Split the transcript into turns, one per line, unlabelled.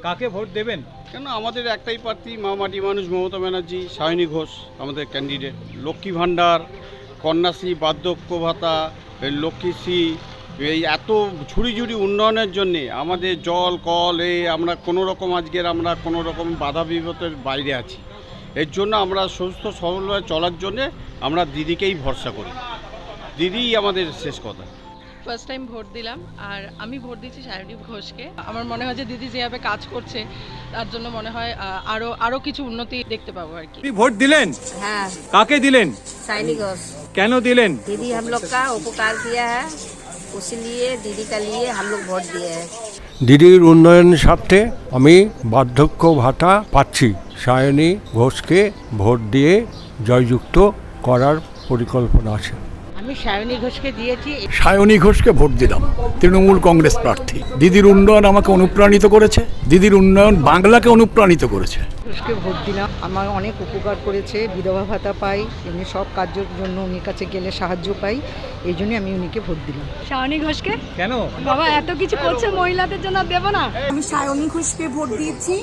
কাকে ভোট দেবেন?
কেন আমাদের একটাই প্রার্থী, মাটি মানুষ মমতা ব্যানার্জি, সায়নী ঘোষ আমাদের ক্যান্ডিডেট। লক্ষ্মী ভাণ্ডার, কন্যাশ্রী, বার্ধক্য ভাতা, লক্ষ্মীশ্রী, এই এত ঝুড়ি ঝুড়ি উন্নয়নের জন্যে আমাদের জল কল আমরা কোনো রকম আমরা কোনো রকম বাধা বিপদের বাইরে আছি। এর জন্য আমরা সুস্থ সবলভাবে চলার জন্যে আমরা দিদিকেই ভরসা করি। দিদিই আমাদের শেষ কথা।
ফার্স্ট টাইম ভোট দিলাম, আর আমি ভোট দিচ্ছি সায়নী ঘোষকে। আমার মনে হয় যে দিদি যেভাবে কাজ করছে তার জন্য মনে হয় আরো কিছু উন্নতি দেখতে পাবো আর কি।
আপনি ভোট দিলেন?
हाँ,
কাকে দিলেন?
साइनी घोष।
কেন দিলেন?
दीदी हम लोग का उपकार किया है, इसलिए दीदी का लिए हम लोग वोट दिए हैं।
দিদির উন্নয়ন স্বার্থে আমি বার্ধক্য ভাতা পাচ্ছি। সায়নী ঘোষকে ভোট দিয়ে জয়যুক্ত করার পরিকল্পনা আছে।
আমি সায়নী ঘোষকে দিয়েছি।
সায়নী ঘোষকে ভোট দিলাম, তৃণমূল কংগ্রেস প্রার্থী। দিদির উন্নয়ন আমাকে অনুপ্রাণিত করেছে, দিদির উন্নয়ন বাংলাকে অনুপ্রাণিত করেছে।
ঘোষকে ভোট দিলাম, আমার অনেক উপকার করেছে, বিধবা ভাতা পাই, এমনি সব কাজের জন্য উনির কাছে গেলে সাহায্য পাই, এই জন্য আমি উনিকে ভোট দিলাম।
সায়নী ঘোষকে
কেন?
বাবা এত কিছু করছে মহিলাদের জন্য, দেব না?
আমি সায়নী ঘোষকে ভোট দিয়েছি।